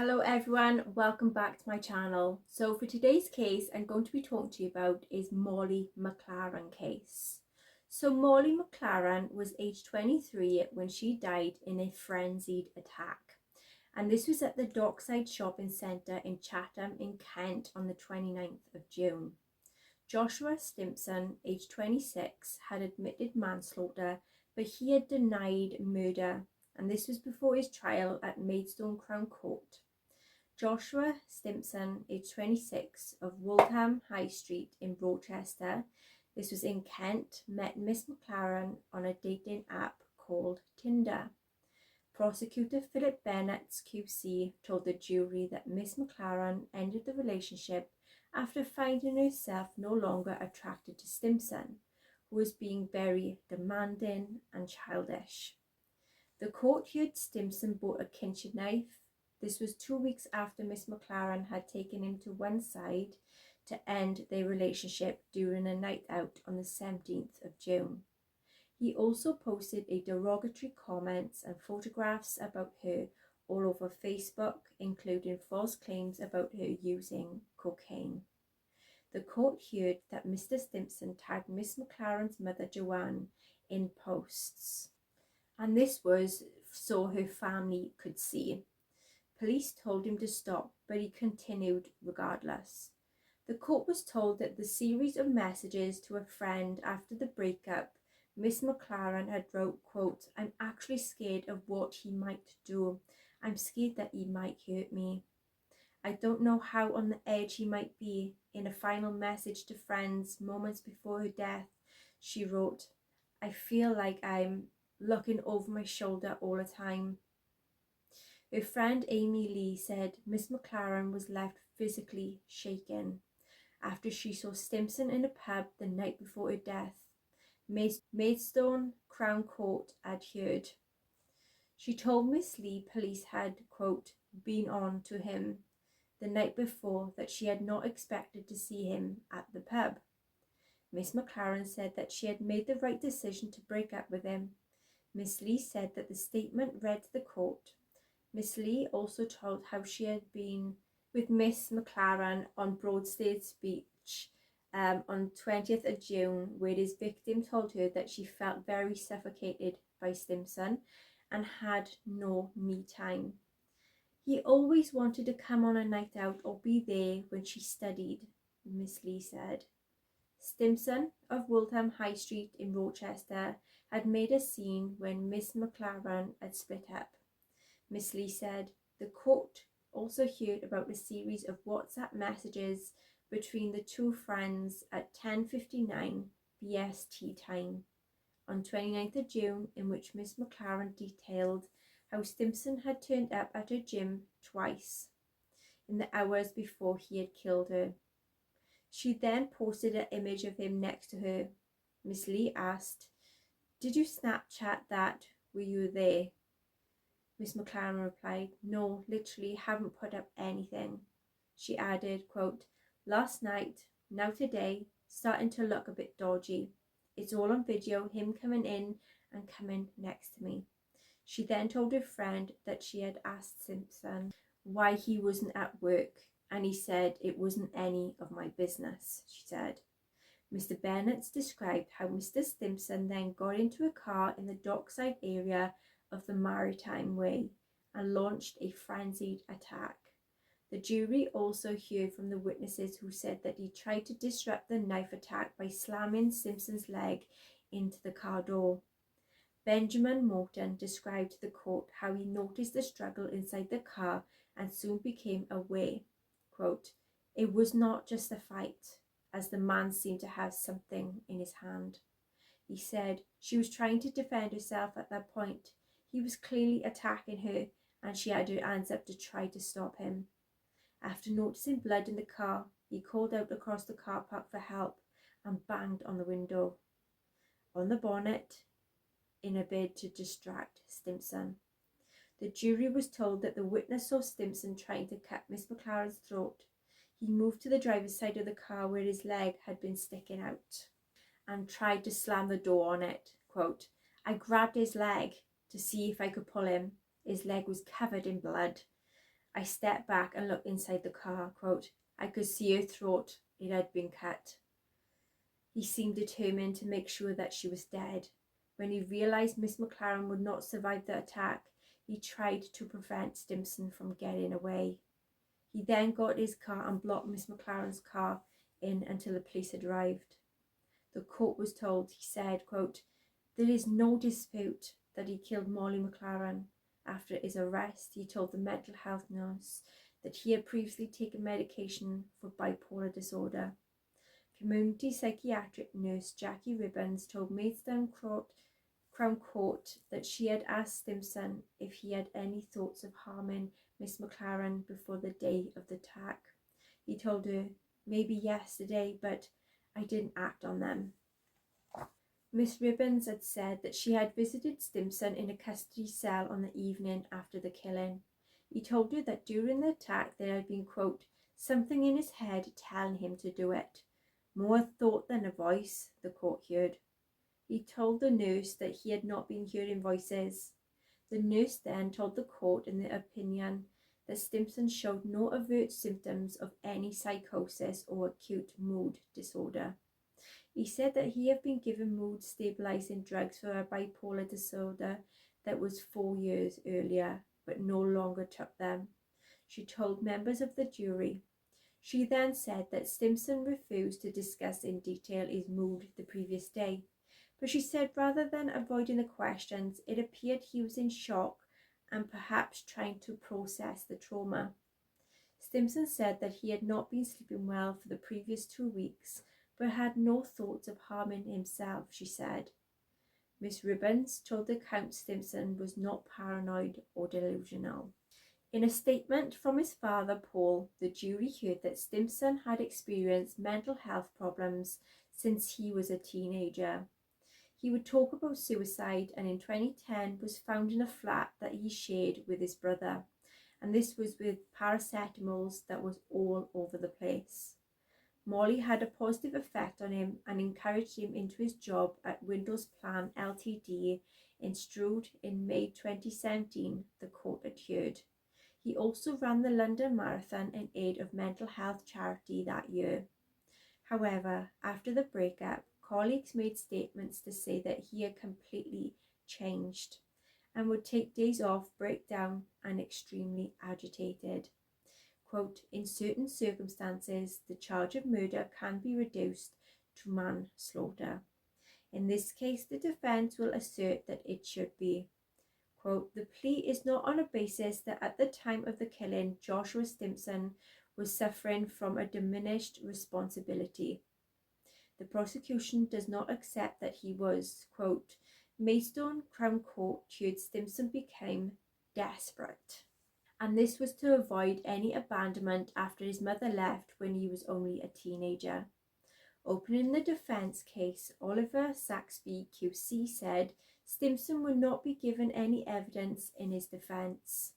Hello everyone, welcome back to my channel. So for today's case I'm going to be talking to you about is Molly Mclaren case. So Molly Mclaren was aged 23 when she died in a frenzied attack. And this was at the Dockside Shopping Centre in Chatham in Kent on the 29th of June. Joshua Stimpson, aged 26, had admitted manslaughter, but he had denied murder, and this was before his trial at Maidstone Crown Court. Joshua Stimpson, aged 26, of Woldham High Street in Rochester, this was in Kent, met Miss Mclaren on a dating app called Tinder. Prosecutor Philip Bennett's QC told the jury that Miss Mclaren ended the relationship after finding herself no longer attracted to Stimpson, who was being very demanding and childish. The court heard Stimpson bought a kitchen knife. This was 2 weeks after Miss Mclaren had taken him to one side to end their relationship during a night out on the 17th of June. He also posted a derogatory comments and photographs about her all over Facebook, including false claims about her using cocaine. The court heard that Mr. Stimpson tagged Miss Mclaren's mother Joanne in posts, and this was so her family could see. Police told him to stop, but he continued regardless. The court was told that the series of messages to a friend after the breakup, Miss Mclaren had wrote, quote, "I'm actually scared of what he might do. I'm scared that he might hurt me. I don't know how on the edge he might be." In a final message to friends moments before her death, she wrote, "I feel like I'm looking over my shoulder all the time." Her friend Amy Lee said Miss Mclaren was left physically shaken after she saw Stimpson in a pub the night before her death. Maidstone Crown Court adhered. She told Miss Lee police had, quote, been on to him the night before, that she had not expected to see him at the pub. Miss Mclaren said that she had made the right decision to break up with him. Miss Lee said that the statement read to the court. Miss Lee also told how she had been with Miss Mclaren on Broadstairs Beach on 20th of June, where his victim told her that she felt very suffocated by Stimpson and had no me time. He always wanted to come on a night out or be there when she studied, Miss Lee said. Stimpson of Woldham High Street in Rochester had made a scene when Miss Mclaren had split up. Miss Lee said the court also heard about a series of WhatsApp messages between the two friends at 10:59 BST time on 29th of June, in which Miss Mclaren detailed how Stimpson had turned up at her gym twice in the hours before he had killed her. She then posted an image of him next to her. Miss Lee asked, "Did you Snapchat that? Were you there?" Miss Mclaren replied, "No, literally haven't put up anything." She added, quote, "Last night, now today, starting to look a bit dodgy. It's all on video, him coming in and coming next to me." She then told her friend that she had asked Stimpson why he wasn't at work, and he said it wasn't any of my business, she said. Mr. Bennett described how Mr. Stimpson then got into a car in the Dockside area of the Maritime Way and launched a frenzied attack. The jury also heard from the witnesses who said that he tried to disrupt the knife attack by slamming Stimpson's leg into the car door. Benjamin Morton described to the court how he noticed the struggle inside the car and soon became aware, quote, "It was not just a fight, as the man seemed to have something in his hand." He said she was trying to defend herself at that point. He was clearly attacking her and she had her hands up to try to stop him. After noticing blood in the car, he called out across the car park for help and banged on the window, on the bonnet, in a bid to distract Stimpson. The jury was told that the witness saw Stimpson trying to cut Miss Mclaren's throat. He moved to the driver's side of the car where his leg had been sticking out and tried to slam the door on it. Quote, "I grabbed his leg to see if I could pull him. His leg was covered in blood. I stepped back and looked inside the car, quote, I could see her throat, it had been cut. He seemed determined to make sure that she was dead. When he realised Miss Mclaren would not survive the attack, he tried to prevent Stimson from getting away. He then got his car and blocked Miss Mclaren's car in until the police had arrived. The court was told, he said, quote, there is no dispute that he killed Molly Mclaren. After his arrest, he told the mental health nurse that he had previously taken medication for bipolar disorder. Community psychiatric nurse Jackie Ribbons told Maidstone Crown Court that she had asked Stimson if he had any thoughts of harming Miss Mclaren before the day of the attack. He told her, maybe yesterday, but I didn't act on them. Miss Ribbons had said that she had visited Stimson in a custody cell on the evening after the killing. He told her that during the attack there had been, quote, something in his head telling him to do it. More thought than a voice, the court heard. He told the nurse that he had not been hearing voices. The nurse then told the court in their opinion that Stimson showed no overt symptoms of any psychosis or acute mood disorder. He said that he had been given mood stabilizing drugs for a bipolar disorder that was 4 years earlier, but no longer took them. She told members of the jury. She then said that Stimson refused to discuss in detail his mood the previous day, but she said rather than avoiding the questions, it appeared he was in shock and perhaps trying to process the trauma. Stimson said that he had not been sleeping well for the previous 2 weeks, but had no thoughts of harming himself, she said. Miss Ribbons told the Count Stimson was not paranoid or delusional. In a statement from his father, Paul, the jury heard that Stimson had experienced mental health problems since he was a teenager. He would talk about suicide and in 2010 was found in a flat that he shared with his brother, and this was with paracetamols that was all over the place. Molly had a positive effect on him and encouraged him into his job at Windows Plan Ltd in Stroud in May 2017, the court adhered. He also ran the London Marathon in aid of mental health charity that year. However, after the breakup, colleagues made statements to say that he had completely changed and would take days off, break down, and extremely agitated. Quote, in certain circumstances, the charge of murder can be reduced to manslaughter. In this case, the defence will assert that it should be. Quote, the plea is not on a basis that at the time of the killing, Joshua Stimson was suffering from a diminished responsibility. The prosecution does not accept that he was, quote, Maidstone Crown Court heard Stimson became desperate, and this was to avoid any abandonment after his mother left when he was only a teenager. Opening the defence case, Oliver Saxby QC said Stimson would not be given any evidence in his defence.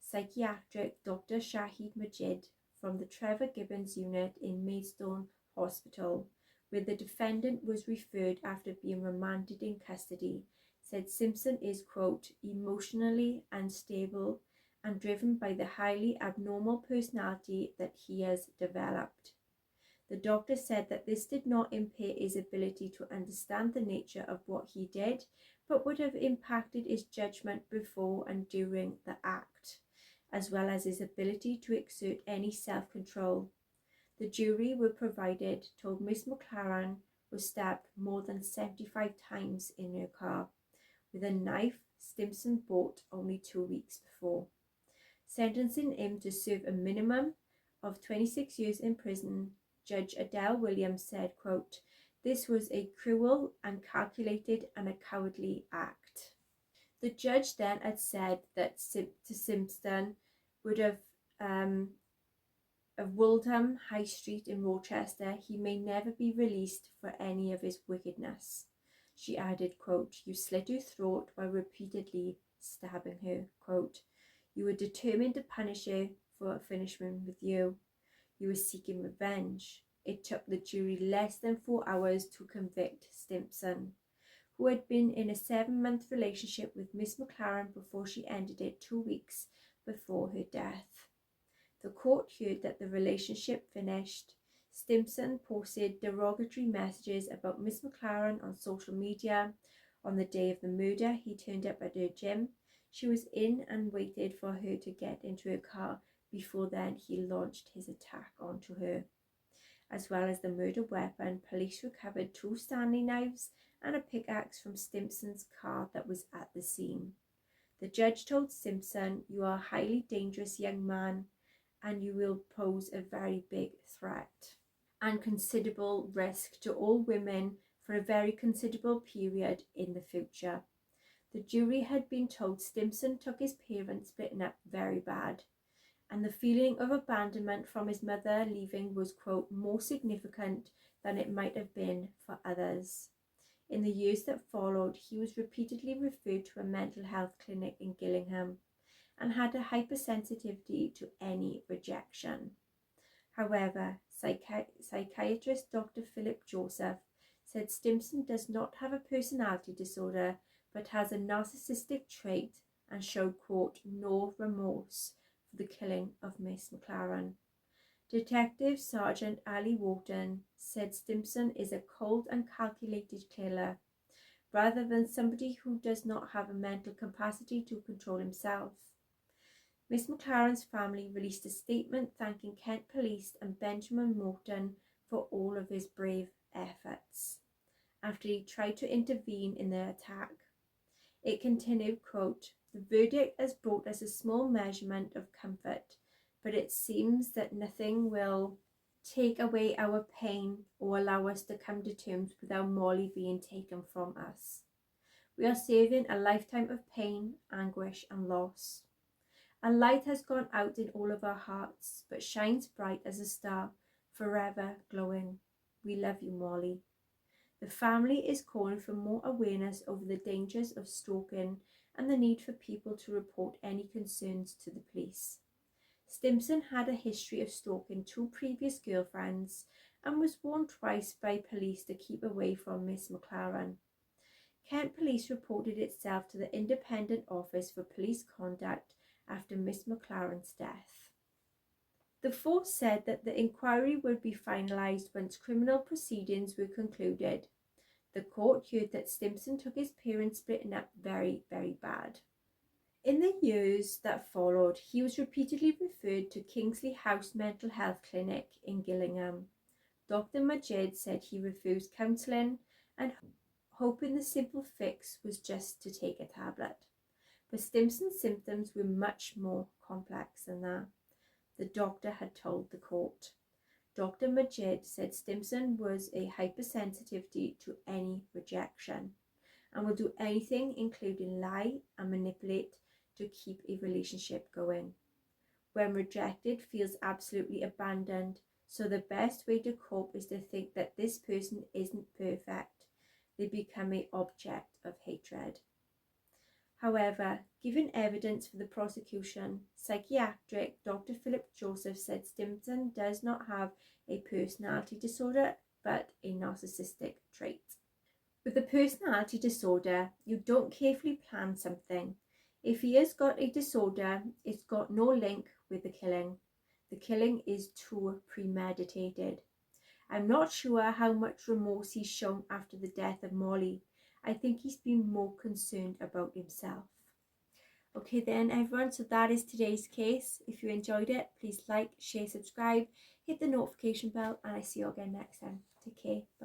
Psychiatric Dr. Shahid Majid from the Trevor Gibbons unit in Maidstone Hospital, where the defendant was referred after being remanded in custody, said Stimson is, quote, emotionally unstable and driven by the highly abnormal personality that he has developed. The doctor said that this did not impair his ability to understand the nature of what he did, but would have impacted his judgment before and during the act, as well as his ability to exert any self-control. The jury were provided told Miss Mclaren was stabbed more than 75 times in her car with a knife Stimson bought only 2 weeks before, sentencing him to serve a minimum of 26 years in prison. Judge Adele Williams said, quote, this was a cruel and calculated and a cowardly act. The judge then had said that Stimson would have of Woldham High Street in Rochester, he may never be released for any of his wickedness. She added, quote, you slit her throat while repeatedly stabbing her, quote, you were determined to punish her for finishing with you. You were seeking revenge. It took the jury less than 4 hours to convict Stimson, who had been in a 7-month relationship with Miss Mclaren before she ended it 2 weeks before her death. The court heard that the relationship finished. Stimson posted derogatory messages about Miss Mclaren on social media. On the day of the murder, he turned up at her gym. She was in and waited for her to get into her car. Before then, he launched his attack onto her. As well as the murder weapon, police recovered 2 Stanley knives and a pickaxe from Stimson's car that was at the scene. The judge told Stimson, "You are a highly dangerous young man and you will pose a very big threat and considerable risk to all women for a very considerable period in the future." The jury had been told Stimson took his parents splitting up very bad, and the feeling of abandonment from his mother leaving was, quote, more significant than it might have been for others. In the years that followed, he was repeatedly referred to a mental health clinic in Gillingham and had a hypersensitivity to any rejection. However, psychiatrist Dr. Philip Joseph said Stimson does not have a personality disorder but has a narcissistic trait and showed, quote, no remorse for the killing of Miss Mclaren. Detective Sergeant Ali Wharton said Stimson is a cold and calculated killer, rather than somebody who does not have a mental capacity to control himself. Miss Mclaren's family released a statement thanking Kent Police and Benjamin Morton for all of his brave efforts after he tried to intervene in the attack. It continued, quote, "The verdict has brought us a small measurement of comfort, but it seems that nothing will take away our pain or allow us to come to terms without Molly being taken from us. We are serving a lifetime of pain, anguish and loss. A light has gone out in all of our hearts, but shines bright as a star, forever glowing. We love you, Molly. The family is calling for more awareness over the dangers of stalking and the need for people to report any concerns to the police." Stimson had a history of stalking 2 previous girlfriends and was warned twice by police to keep away from Miss Mclaren. Kent Police reported itself to the Independent Office for Police Conduct after Miss Mclaren's death. The force said that the inquiry would be finalised once criminal proceedings were concluded. The court heard that Stimson took his parents splitting up very, very bad. In the years that followed, he was repeatedly referred to Kingsley House Mental Health Clinic in Gillingham. Dr. Majid said he refused counselling and hoping the simple fix was just to take a tablet. But Stimson's symptoms were much more complex than that, the doctor had told the court. Dr. Majid said Stimson was a hypersensitivity to any rejection and will do anything, including lie and manipulate, to keep a relationship going. When rejected, feels absolutely abandoned, so the best way to cope is to think that this person isn't perfect. They become an object of hatred. However, given evidence for the prosecution, psychiatric Dr. Philip Joseph said Stimson does not have a personality disorder but a narcissistic trait. With a personality disorder, you don't carefully plan something. If he has got a disorder, it's got no link with the killing. The killing is too premeditated. I'm not sure how much remorse he's shown after the death of Molly. I think he's been more concerned about himself. Okay then everyone, so that is today's case. If you enjoyed it, please like, share, subscribe, hit the notification bell, and I see you again next time. Take care. Bye.